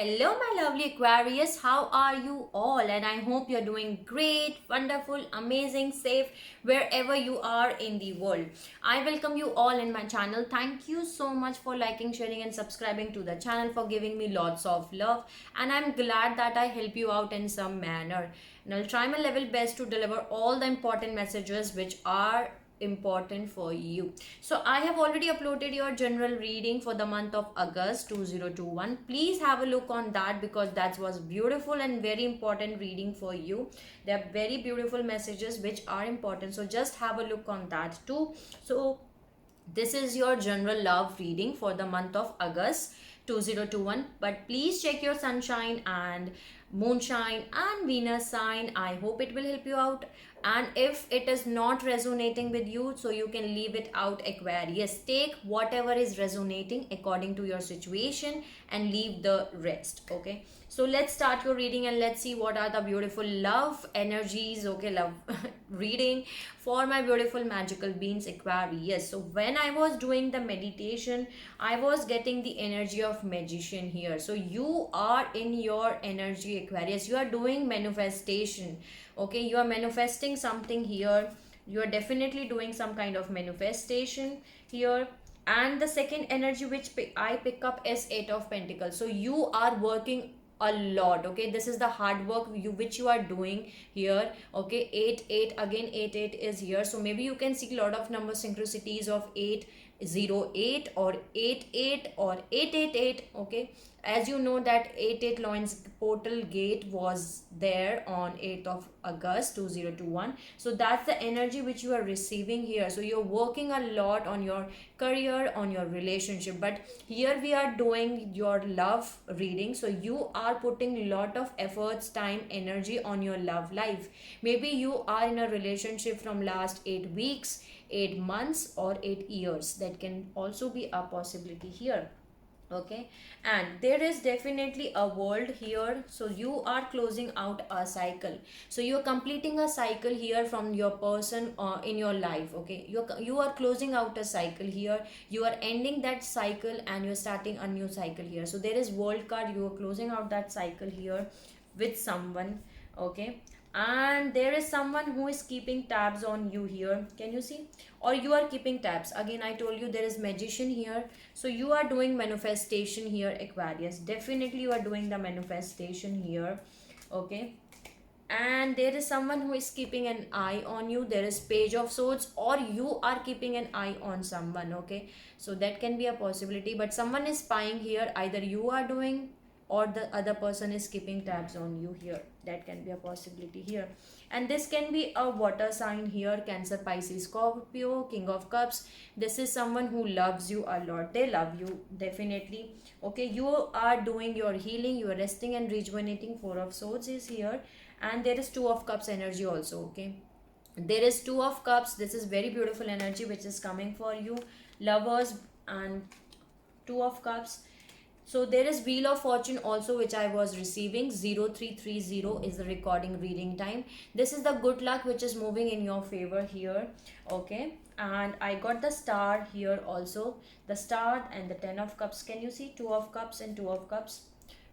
Hello, my lovely Aquarius. How are you all? And I hope you're doing great, wonderful, amazing, safe wherever you are in the world. I welcome you all in my channel. Thank you so much for liking, sharing, and subscribing to the channel, for giving me lots of love. And I'm glad that I help you out in some manner. And I'll try my level best to deliver all the important messages which are important for you. So I have already uploaded your general reading for the month of August 2021. Please have a look on that because that was beautiful and very important reading for you. There are very beautiful messages which are important, so just have a look on that too. So this is your general love reading for the month of August 2021, but please check your sunshine and moonshine and Venus sign. I hope it will help you out, and if it is not resonating with you, so you can leave it out. Aquarius, take whatever is resonating according to your situation and leave the rest. Okay, so let's start your reading and let's see what are the beautiful love energies. Okay, love reading for my beautiful magical beings Aquarius. So when I was doing the meditation, I was getting the energy of magician here. So you are in your energy Aquarius, you are doing manifestation. Okay, you are manifesting something here, you are definitely doing some kind of manifestation here. And the second energy which I pick up is Eight of Pentacles. So you are working a lot. Okay, this is the hard work which you are doing here. Okay, 8 8 again, 8 8 is here, so maybe you can see a lot of number synchronicities of 808 or 88 or 888. Okay, as you know that 88 Loins portal gate was there on 8th of August 2021. So that's the energy which you are receiving here. So you're working a lot on your career, on your relationship, but here we are doing your love reading. So you are putting a lot of efforts, time, energy on your love life. Maybe you are in a relationship from last 8 weeks, 8 months, or 8 years. That can also be a possibility here. Okay, and there is definitely a world here. So you are closing out a cycle, so you're completing a cycle here from your person in your life. Okay, you are closing out a cycle here, you are ending that cycle and you're starting a new cycle here. So there is world card, you are closing out that cycle here with someone. Okay, and there is someone who is keeping tabs on you here. Can you see? Or you are keeping tabs. Again, I told you there is magician here. So you are doing manifestation here Aquarius, definitely you are doing the manifestation here. Okay, and there is someone who is keeping an eye on you. There is Page of Swords, or you are keeping an eye on someone. Okay, so that can be a possibility, but someone is spying here. Either you are doing or the other person is keeping tabs on you here. That can be a possibility here. And this can be a water sign here: Cancer, Pisces, Scorpio, King of Cups. This is someone who loves you a lot, they love you definitely. Okay, you are doing your healing, you are resting and rejuvenating. Four of Swords is here, and there is Two of Cups energy also. Okay, there is Two of Cups. This is very beautiful energy which is coming for you lovers, and Two of Cups. So there is Wheel of Fortune also which I was receiving. 0330 is the recording reading time. This is the good luck which is moving in your favor here. Okay, and I got the Star here also, the Star and the Ten of Cups. Can you see? Two of Cups and Two of Cups.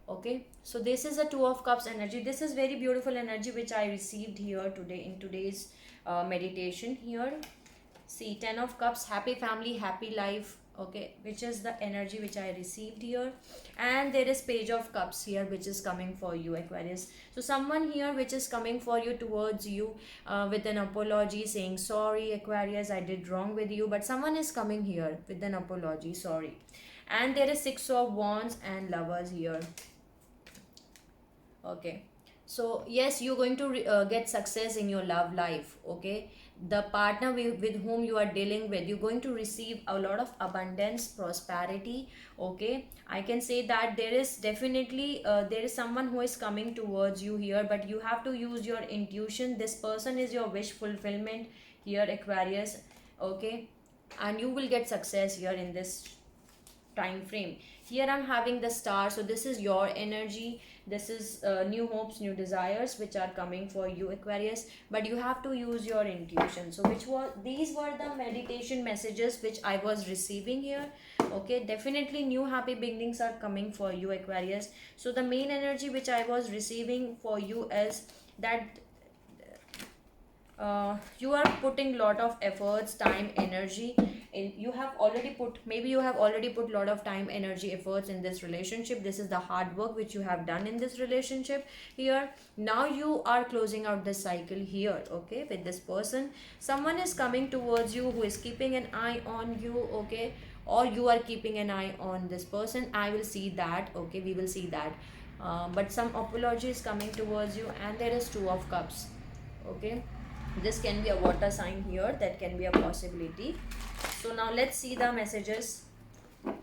Okay, so this is a Two of Cups energy. This is very beautiful energy which I received here today in today's meditation here. See, Ten of Cups, happy family, happy life. Okay, which is the energy which I received here. And there is Page of Cups here which is coming for you Aquarius. So someone here which is coming for you, towards you, with an apology, saying sorry Aquarius, I did wrong with you. But someone is coming here with an apology, sorry. And there is Six of Wands and Lovers here. Okay, so yes, you're going to get success in your love life. Okay, the partner with whom you are dealing with, you're going to receive a lot of abundance, prosperity. Okay, I can say that there is definitely there is someone who is coming towards you here, but you have to use your intuition. This person is your wish fulfillment here Aquarius. Okay, and you will get success here in this time frame. Here I'm having the Star, so this is your energy. This is new hopes, new desires which are coming for you Aquarius, but you have to use your intuition. So these were the meditation messages which I was receiving here. Okay, definitely new happy beginnings are coming for you, Aquarius. So the main energy which I was receiving for you is that you are putting lot of efforts, time, energy in. You have already put, maybe you have already put lot of time, energy, efforts in this relationship. This is the hard work which you have done in this relationship here. Now you are closing out this cycle here, okay, with this person. Someone is coming towards you who is keeping an eye on you, okay, or you are keeping an eye on this person. I will see that, okay, we will see that. But some apology is coming towards you, and there is Two of Cups, okay. This can be a water sign here, that can be a possibility. So now let's see the messages.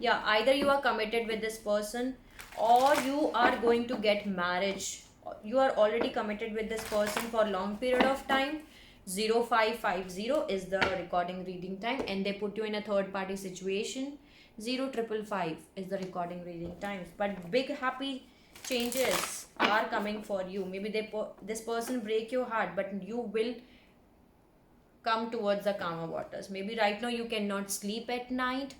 Yeah, either you are committed with this person, or you are going to get marriage. You are already committed with this person for long period of time. 0550 is the recording reading time, and they put you in a third party situation. 0555 is the recording reading times, but big happy changes are coming for you. Maybe this person break your heart, but you will come towards the calmer waters. Maybe right now you cannot sleep at night,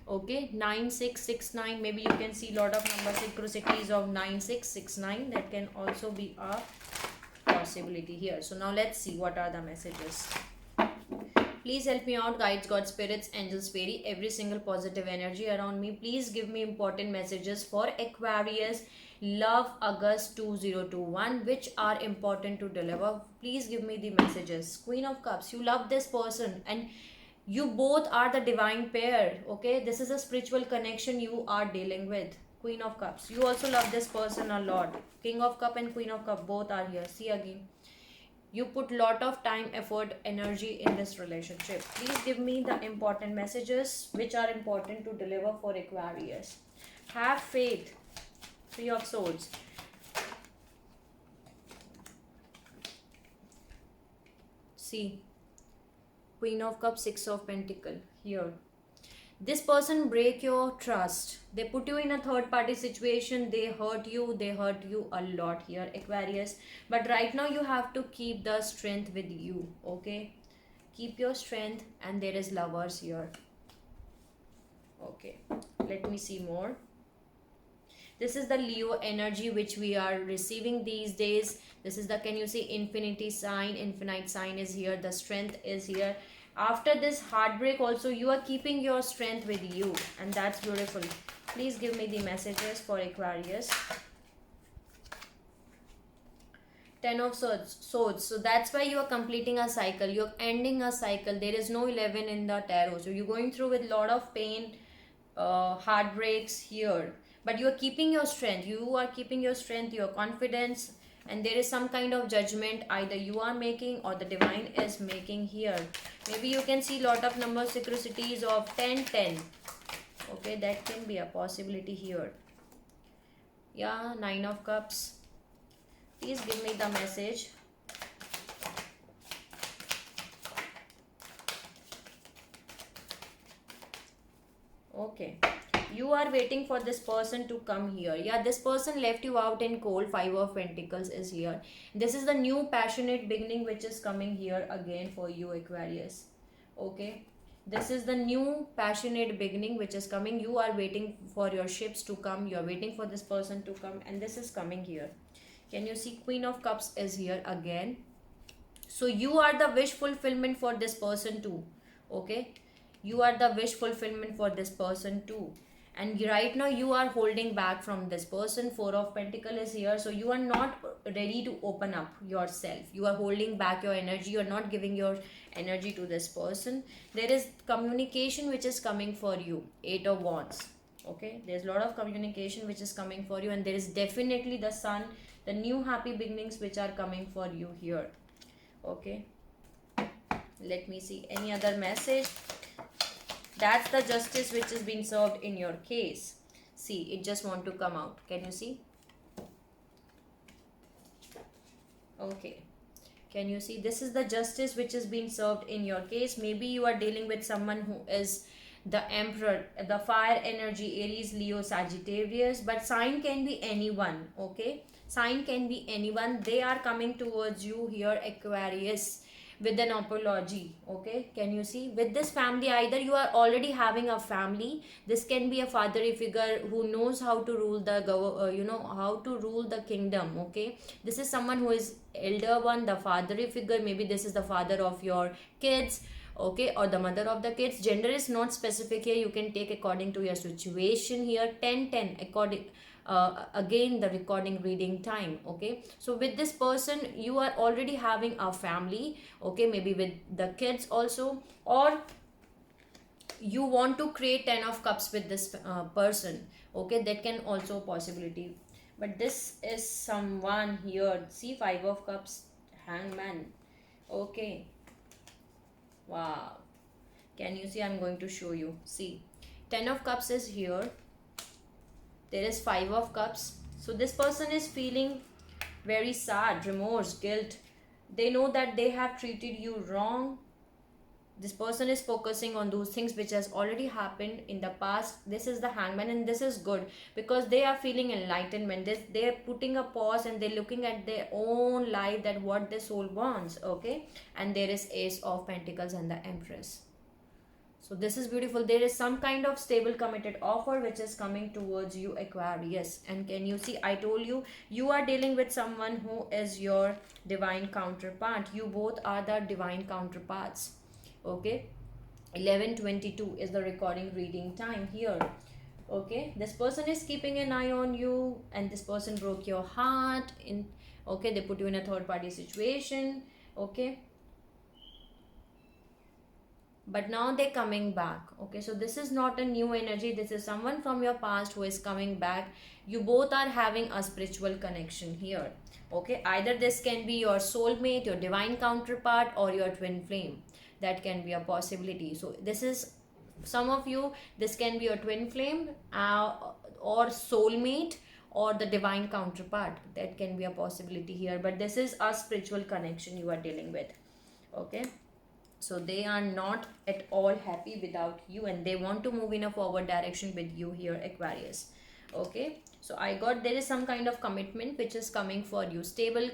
okay. 9669, maybe you can see lot of number synchronicities of 9669. That can also be a possibility here. So now let's see what are the messages. Please help me out, guides, God, spirits, angels, fairy, every single positive energy around me. Please give me important messages for Aquarius love August 2021, which are important to deliver. Please give me the messages. Queen of Cups, you love this person and you both are the divine pair, okay. This is a spiritual connection you are dealing with. Queen of Cups, you also love this person a lot. King of Cup and Queen of Cup both are here. See again, you put lot of time, effort, energy in this relationship. Please give me the important messages which are important to deliver for Aquarius. Have faith. Three of Swords. See, Queen of Cups, Six of Pentacles here. This person break your trust. They put you in a third party situation. They hurt you a lot here, Aquarius. But right now you have to keep the strength with you, okay. Keep your strength. And there is Lovers here, okay. Let me see more. This is the Leo energy which we are receiving these days. This is the, can you see, infinity sign? Infinite sign is here. The strength is here. After this heartbreak also, you are keeping your strength with you, and that's beautiful. Please give me the messages for Aquarius. Ten of Swords. So that's why you are completing a cycle. You're ending a cycle. There is no 11 in the tarot. So you're going through with lot of pain, heartbreaks here. But you are keeping your strength. You are keeping your strength, your confidence. And there is some kind of judgment either you are making or the divine is making here. Maybe you can see lot of number synchronicities of 1010. Okay, that can be a possibility here. Yeah, Nine of Cups. Please give me the message. Okay, you are waiting for this person to come here. Yeah, this person left you out in cold. Five of Pentacles is here. This is the new passionate beginning which is coming here again for you, Aquarius, okay. This is the new passionate beginning which is coming. You are waiting for your ships to come. You are waiting for this person to come, and this is coming here. Can you see? Queen of Cups is here again. So you are the wish fulfillment for this person too, okay. You are the wish fulfillment for this person too. And right now you are holding back from this person. Four of Pentacles is here. So you are not ready to open up yourself. You are holding back your energy. You are not giving your energy to this person. There is communication which is coming for you. Eight of Wands, okay. There's a lot of communication which is coming for you, and there is definitely the Sun, the new happy beginnings which are coming for you here, okay. Let me see any other message. That's the justice which is being served in your case. See, it just want to come out. Can you see? Okay. Can you see? This is the justice which is being served in your case. Maybe you are dealing with someone who is the Emperor, the fire energy, Aries, Leo, Sagittarius. But sign can be anyone, okay? Sign can be anyone. They are coming towards you here, Aquarius. with an apology. Okay, can you see with this family, either you are already having a family. This can be a fatherly figure who knows how to rule the how to rule the kingdom. Okay, this is someone who is elder one, the fatherly figure. Maybe this is the father of your kids, okay, or the mother of the kids. Gender is not specific here, you can take according to your situation here. 10 10 according, again the recording reading time. Okay, so with this person you are already having a family, okay, maybe with the kids also, or you want to create 10 of cups with this person. Okay, that can also possibility. But this is someone here, see, 5 of cups, hangman. Okay, wow, can you see? I'm going to show you. See, 10 of cups is here, there is 5 of cups. So this person is feeling very sad, remorse, guilt. They know that they have treated you wrong. This person is focusing on those things which has already happened in the past. This is the hangman, and this is good because they are feeling enlightenment. They're putting a pause and they're looking at their own life, that what their soul wants. Okay, and there is Ace of Pentacles and the Empress. So this is beautiful. There is some kind of stable committed offer which is coming towards you, Aquarius. And can you see, I told you, you are dealing with someone who is your divine counterpart. You both are the divine counterparts. Okay, 11:22 is the recording reading time here. Okay, this person is keeping an eye on you, and this person broke your heart in, okay, they put you in a third party situation. Okay, but now they're coming back. Okay, so this is not a new energy, this is someone from your past who is coming back. You both are having a spiritual connection here. Okay, either this can be your soulmate, your divine counterpart, or your twin flame. That can be a possibility. So this is, some of you, this can be your twin flame, or soulmate, or the divine counterpart. That can be a possibility here, but this is a spiritual connection you are dealing with. Okay, so they are not at all happy without you, and they want to move in a forward direction with you here, Aquarius. Okay, so I got, there is some kind of commitment which is coming for you, stable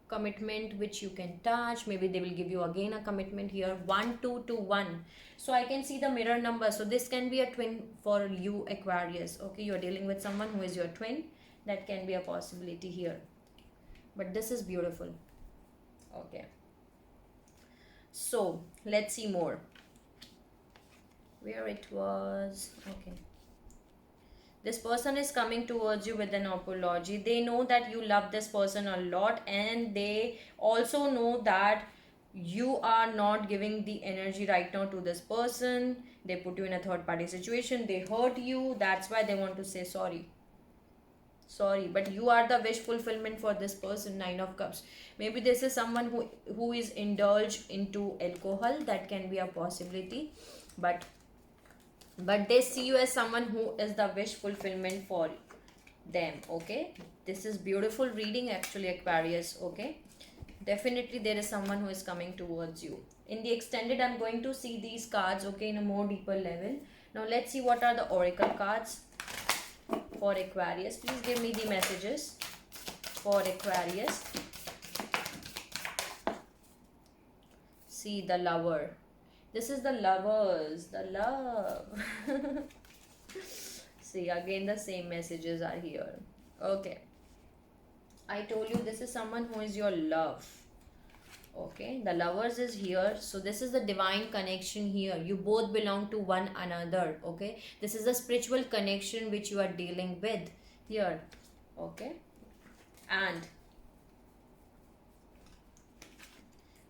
commitment which you can touch. Maybe they will give you again a commitment here. 1 2 to 1. So I can see the mirror number, so this can be a twin for you, Aquarius. Okay, you're dealing with someone who is your twin. That can be a possibility here, but this is beautiful. Okay, so let's see more where it was. Okay, this person is coming towards you with an apology. They know that you love this person a lot, and they also know that you are not giving the energy right now to this person. They put you in a third party situation, they hurt you, that's why they want to say sorry. But you are the wish fulfillment for this person. 9 of cups. Maybe this is someone who is indulged into alcohol. That can be a possibility, but they see you as someone who is the wish fulfillment for them. Okay, this is beautiful reading actually, Aquarius. Okay, definitely there is someone who is coming towards you. In the extended, I'm going to see these cards, okay, in a more deeper level. Now let's see what are the oracle cards for Aquarius. Please give me the messages for Aquarius. See, the Lover. This is the Lovers, the love. See, again the same messages are here. Okay, I told you this is someone who is your love. Okay, the Lovers is here. So this is the divine connection here. You both belong to one another. Okay, this is the spiritual connection which you are dealing with here. Okay, and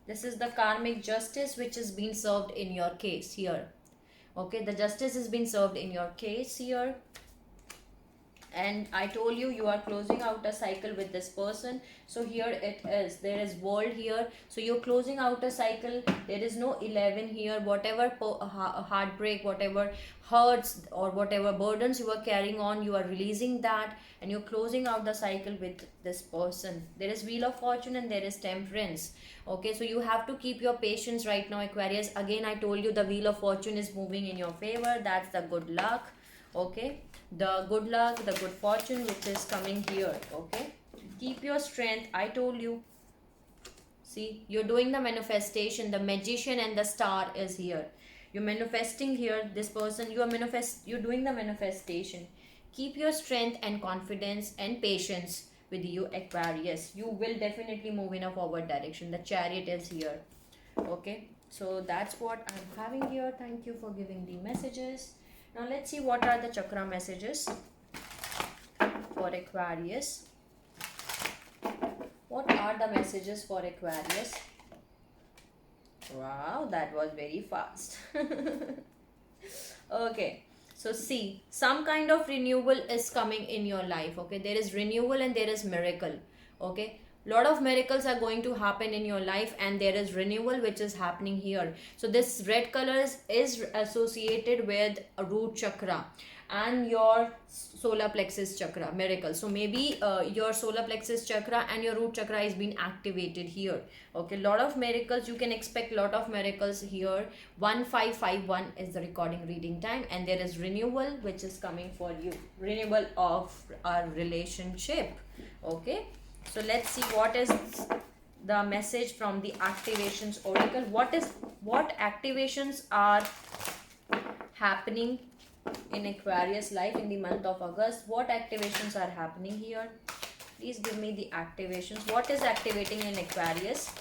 this is the karmic justice which is being served in your case here. Okay, the justice is being served in your case here. And I told you, you are closing out a cycle with this person. So here it is, there is World here. So you're closing out a cycle. There is no 11 here. Whatever heartbreak, whatever hurts, or whatever burdens you are carrying on, you are releasing that, and you're closing out the cycle with this person. There is Wheel of Fortune and there is Temperance. Okay, so you have to keep your patience right now, Aquarius. Again, I told you the Wheel of Fortune is moving in your favor. That's the good luck. Okay, the good luck, the good fortune which is coming here. Okay, keep your strength. I told you, See, you're doing the manifestation. The magician and the star is here. You're manifesting here. This person, you're doing the manifestation. Keep your strength and confidence and patience with you, Aquarius. You will definitely move in a forward direction. The chariot is here. Okay, so that's what I'm having here. Thank you for giving the messages. Now let's see what are the chakra messages for Aquarius. What are the messages for Aquarius? Wow, that was very fast. Okay, so see, some kind of renewal is coming in your life. Okay, there is renewal and there is miracle. Okay, lot of miracles are going to happen in your life, and there is renewal which is happening here. So this red color is associated with a root chakra and your solar plexus chakra, miracle. So maybe your solar plexus chakra and your root chakra is being activated here. Okay, lot of miracles, you can expect lot of miracles here. 1551 is the recording reading time, and there is renewal which is coming for you, renewal of our relationship. Okay, so let's see what is the message from the activations oracle. What activations are happening in Aquarius life in the month of August? What activations are happening here? Please give me the activations. What is activating in Aquarius?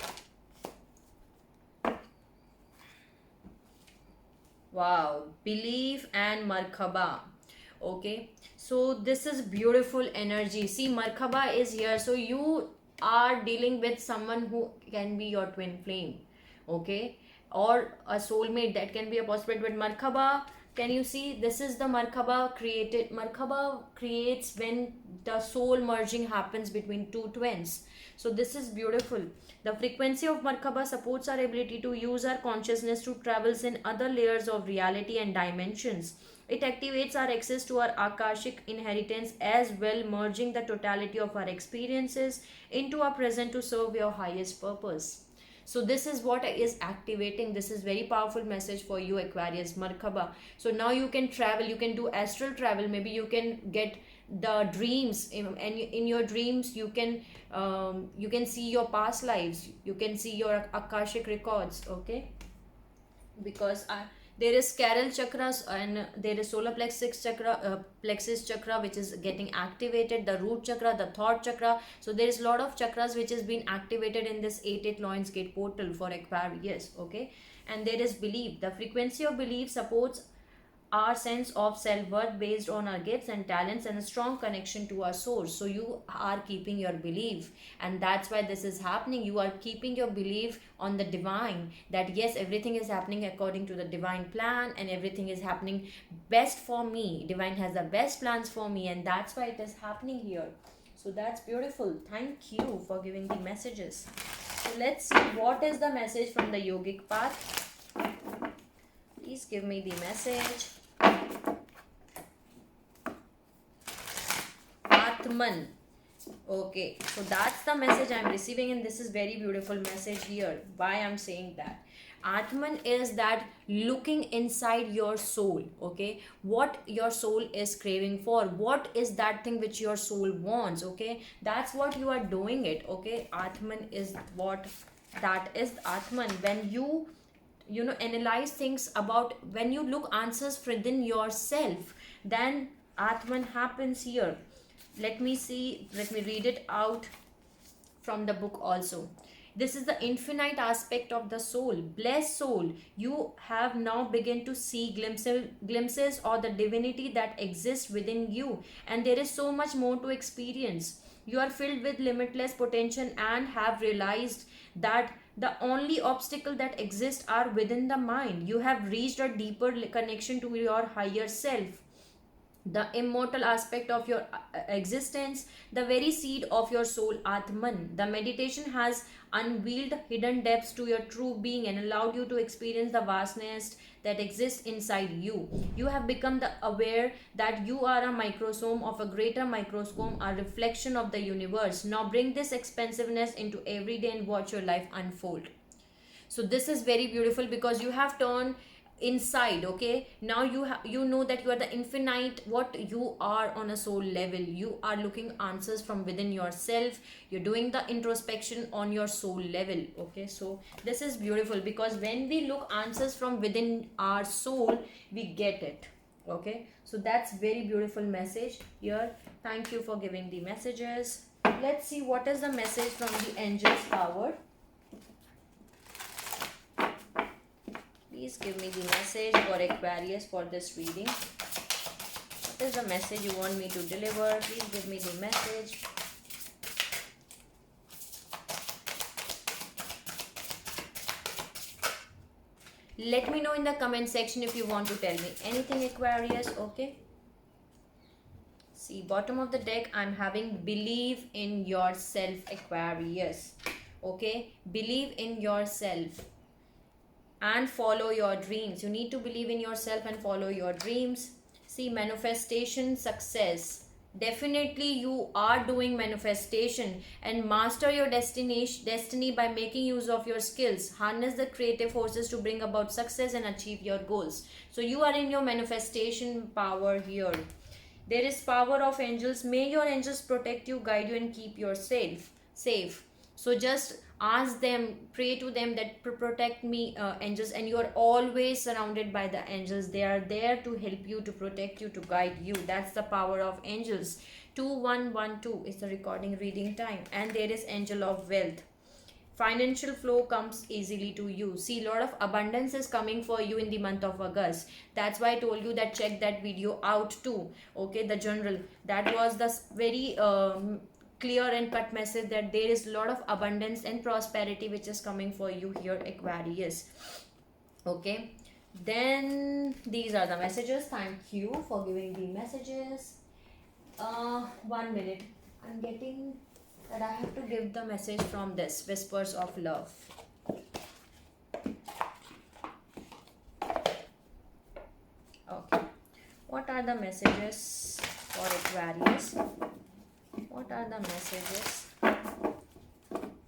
Wow, belief and Markaba. Okay, so this is beautiful energy. See, Markaba is here, so you are dealing with someone who can be your twin flame. Okay, or a soulmate, that can be a possibility. With Markaba, can you see, this is the Markaba created. Markaba creates when the soul merging happens between two twins. So this is beautiful. The frequency of Markaba supports our ability to use our consciousness to travels in other layers of reality and dimensions. It activates our access to our Akashic inheritance as well, merging the totality of our experiences into our present to serve your highest purpose. So this is what is activating. This is very powerful message for you, Aquarius, Markaba. So now you can travel, you can do astral travel. Maybe you can get the dreams, and in your dreams you can see your past lives, you can see your Akashic records. Okay, because there is Carol chakras, and there is solar plexus chakra which is getting activated, the root chakra, the thought chakra. So there is a lot of chakras which is being activated in this 8 Lions Gate portal for Aquarius. Okay, and there is belief. The frequency of belief supports our sense of self-worth based on our gifts and talents and a strong connection to our source. So you are keeping your belief, and that's why this is happening. You are keeping your belief on the divine, that yes, everything is happening according to the divine plan, and everything is happening best for me. Divine has the best plans for me, and that's why it is happening here. So that's beautiful. Thank you for giving the messages. So let's see what is the message from the yogic path. Please give me the message. Atman. Okay, so that's the message I'm receiving, and this is very beautiful message here. Why I'm saying that? Atman is that looking inside your soul. Okay, what your soul is craving for, what is that thing which your soul wants. Okay, that's what you are doing it. Okay, Atman is what that is. Atman, when you analyze things about, when you look answers within yourself, then Atman happens here. Let me see, let me read it out from the book also. This is the infinite aspect of the soul. Blessed soul, you have now begun to see glimpses of the divinity that exists within you, and there is so much more to experience. You are filled with limitless potential and have realized that the only obstacle that exists are within the mind. You have reached a deeper connection to your higher self, the immortal aspect of your existence, the very seed of your soul, Atman. The meditation has unveiled hidden depths to your true being and allowed you to experience the vastness that exists inside you. You have become aware that you are a microsome of a greater microscope, a reflection of the universe. Now bring this expansiveness into every day and watch your life unfold. So this is very beautiful, because you have turned inside. Okay, now you know that you are the infinite, what you are on a soul level. You are looking answers from within yourself. You're doing the introspection on your soul level. Okay, so this is beautiful, because when we look answers from within our soul, we get it. Okay, so that's very beautiful message here. Thank you for giving the messages. Let's see what is the message from the angels power. Please give me the message for Aquarius for this reading. What is the message you want me to deliver? Please give me the message. Let me know in the comment section if you want to tell me anything, Aquarius. Okay. See, bottom of the deck, I'm having believe in yourself, Aquarius. Okay. Believe in yourself and follow your dreams. You need to believe in yourself and follow your dreams. See, manifestation, success. Definitely you are doing manifestation, and master your destiny by making use of your skills. Harness the creative forces to bring about success and achieve your goals. So you are in your manifestation power here. There is power of angels. May your angels protect you, guide you, and keep yourself safe. So just ask them, pray to them that protect me, angels, and you are always surrounded by the angels. They are there to help you, to protect you, to guide you. That's the power of angels. 2112 is the recording reading time, and there is angel of wealth. Financial flow comes easily to you. See, a lot of abundance is coming for you in the month of August. That's why I told you that check that video out too. Okay, the general, that was the very clear and cut message that there is a lot of abundance and prosperity which is coming for you here, Aquarius. Okay, then these are the messages. Thank you for giving the messages. 1 minute, I'm getting that I have to give the message from this Whispers of Love. Okay, what are the messages for Aquarius? What are the messages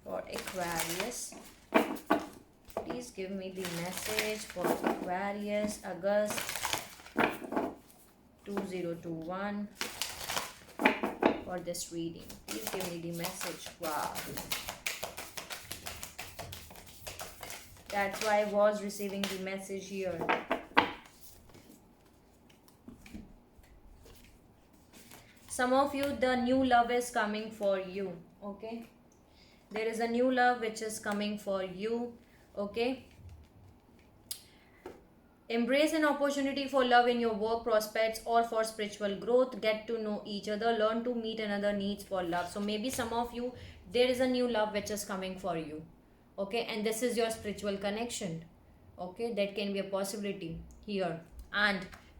for Aquarius? Please give me the message for Aquarius, August 2021 for this reading. Please give me the message. Wow. That's why I was receiving the message here. Some of you, the new love is coming for you. Okay, there is a new love which is coming for you. Okay, embrace an opportunity for love in your work prospects or for spiritual growth. Get to know each other, learn to meet another needs for love. So maybe some of you, there is a new love which is coming for you. Okay, and this is your spiritual connection. Okay, that can be a possibility here. And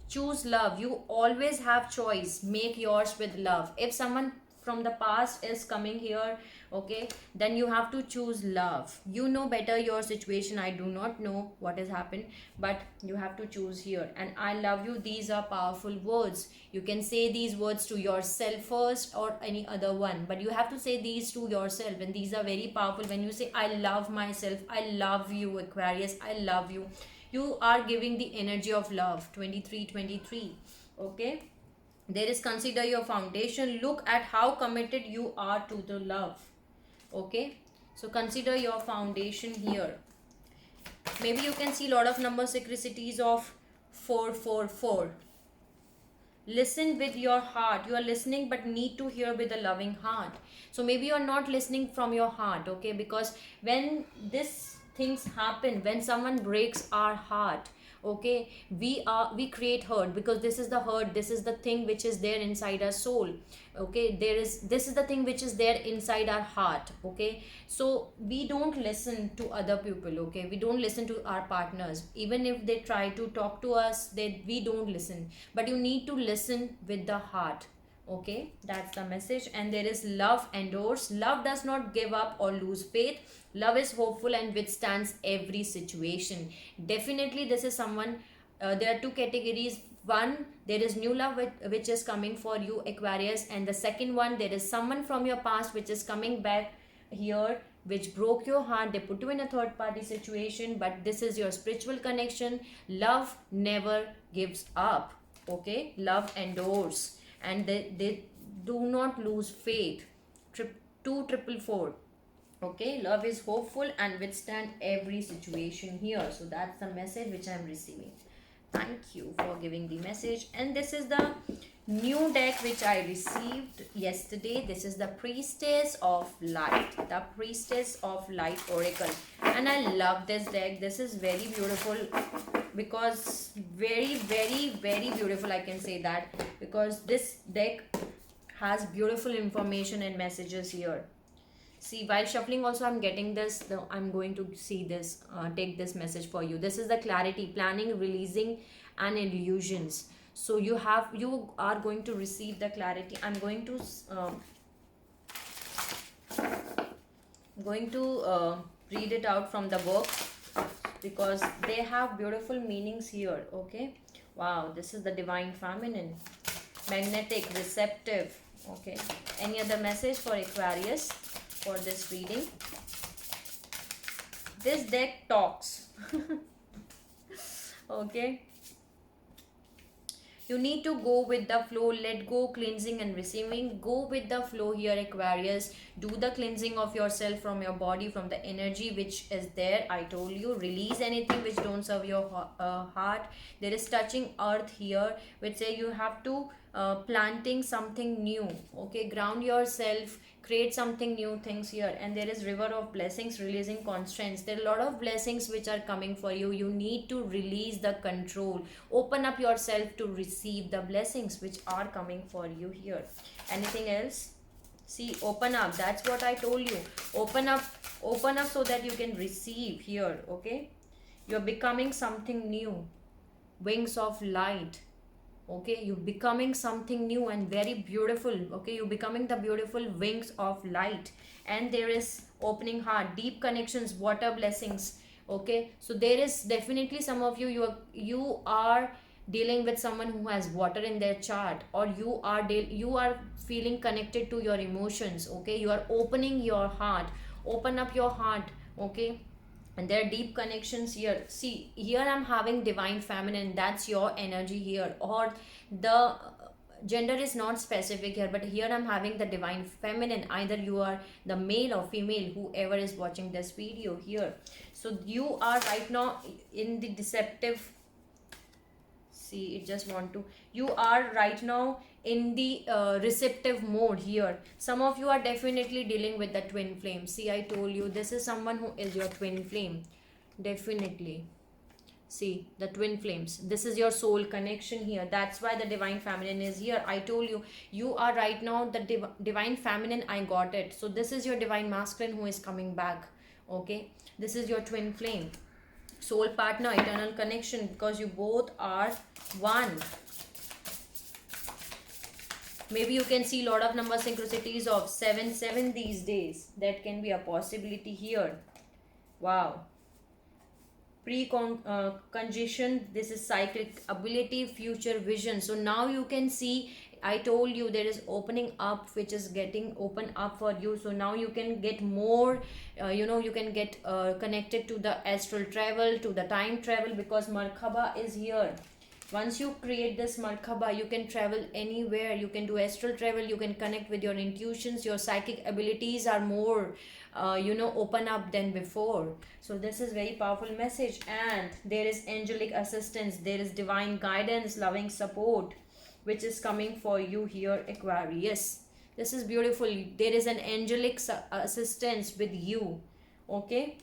choose love. You always have choice. Make yours with love. If someone from the past is coming here, okay, then you have to choose love. You know better your situation. I do not know what has happened, but you have to choose here. And I love you, these are powerful words. You can say these words to yourself first or any other one, but you have to say these to yourself, and these are very powerful. When you say I love myself, I love you, Aquarius, I love you, you are giving the energy of love. 2323. Okay, there is consider your foundation. Look at how committed you are to the love. Okay, so consider your foundation here. Maybe you can see a lot of number synchronicities of 444. Listen with your heart. You are listening but need to hear with a loving heart. So maybe you are not listening from your heart. Okay, because when this things happen, when someone breaks our heart, okay, we create hurt, because this is the hurt, this is the thing which is there inside our soul. Okay, this is the thing which is there inside our heart. Okay, so we don't listen to other people. Okay, we don't listen to our partners, even if they try to talk to us, we don't listen. But you need to listen with the heart. Okay, that's the message. And there is love endures. Love does not give up or lose faith. Love is hopeful and withstands every situation. Definitely this is someone, there are two categories. One, there is new love which is coming for you, Aquarius, and the second one, there is someone from your past which is coming back here. which broke your heart. They put you in a third party situation, but this is your spiritual connection. Love never gives up. Okay, love endures, and they do not lose faith. 2444. Okay, love is hopeful and withstand every situation here. So that's the message which I'm receiving. Thank you for giving the message. And this is the new deck which I received yesterday. This is the Priestess of Light, the Priestess of Light Oracle, and I love this deck. This is very beautiful, because very beautiful, I can say that, because this deck has beautiful information and messages here. See, while shuffling also I'm getting this. I'm going to see this, take this message for you. This is the clarity, planning, releasing, and illusions. So you are going to receive the clarity. I'm going to read it out from the book, because they have beautiful meanings here. Okay, wow, this is the Divine Feminine, magnetic, receptive. Okay, any other message for Aquarius for this reading? This deck talks. Okay, you need to go with the flow. Let go, cleansing and receiving. Go with the flow here, Aquarius. Do the cleansing of yourself from your body, from the energy which is there. I told you, release anything which don't serve your heart. There is touching earth here, which say you have to planting something new. Okay, ground yourself, create something new things here. And there is river of blessings, releasing constraints. There are a lot of blessings which are coming for you. You need to release the control. Open up yourself to receive the blessings which are coming for you here. Anything else? See, open up. That's what I told you. Open up so that you can receive here. Okay, you're becoming something new. Wings of light. Okay, you're becoming something new and very beautiful. Okay, you're becoming the beautiful wings of light. And there is opening heart, deep connections, water blessings. Okay, so there is definitely some of you, you are dealing with someone who has water in their chart, or you are feeling connected to your emotions. Okay, you are opening your heart. Open up your heart. Okay, and there are deep connections here. See, here I'm having Divine Feminine. That's your energy here, or the gender is not specific here, but here I'm having the Divine Feminine. Either you are the male or female, whoever is watching this video here. So you are right now in the deceptive. See, it just want to, you are right now in the receptive mode here. Some of you are definitely dealing with the twin flame. See, I told you, this is someone who is your twin flame, definitely. See, the twin flames, this is your soul connection here. That's why the Divine Feminine is here. I told you, you are right now the Divine Feminine. I got it. So this is your Divine Masculine who is coming back. Okay, this is your twin flame, soul partner, eternal connection, because you both are one. Maybe you can see a lot of number synchronicities of 7 these days. That can be a possibility here. Wow. Conjunction, this is cyclic ability, future vision. So now you can see, I told you there is opening up which is getting open up for you. So now you can get more, you can get connected to the astral travel, to the time travel, because Merkaba is here. Once you create this Merkaba, you can travel anywhere. You can do astral travel. You can connect with your intuitions. Your psychic abilities are more open up than before. So this is very powerful message. And there is angelic assistance, there is divine guidance, loving support, which is coming for you here, Aquarius. This is beautiful. There is an angelic assistance with you. Okay,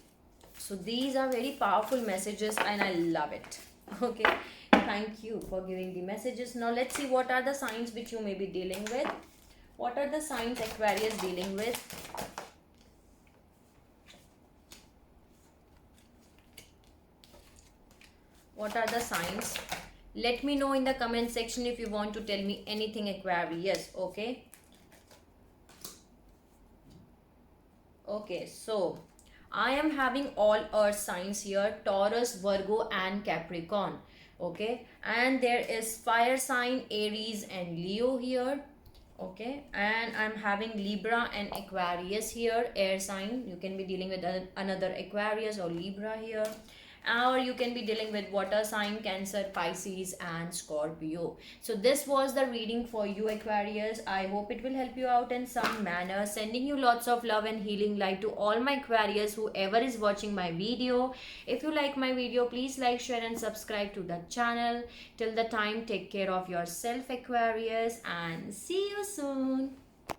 so these are very powerful messages and I love it. Okay, thank you for giving the messages. Now let's see what are the signs which you may be dealing with. What are the signs Aquarius dealing with? What are the signs? Let me know in the comment section if you want to tell me anything, Aquarius. Okay. Okay, so I am having all earth signs here: Taurus, Virgo and Capricorn. Okay, and there is fire sign Aries and Leo here. Okay, and I'm having Libra and Aquarius here, air sign. You can be dealing with another Aquarius or Libra here, or you can be dealing with water sign, Cancer, Pisces, and Scorpio. So this was the reading for you, Aquarius. I hope it will help you out in some manner. Sending you lots of love and healing light to all my Aquarius, whoever is watching my video. If you like my video, please like, share, and subscribe to the channel. Till the time, take care of yourself, Aquarius, and see you soon.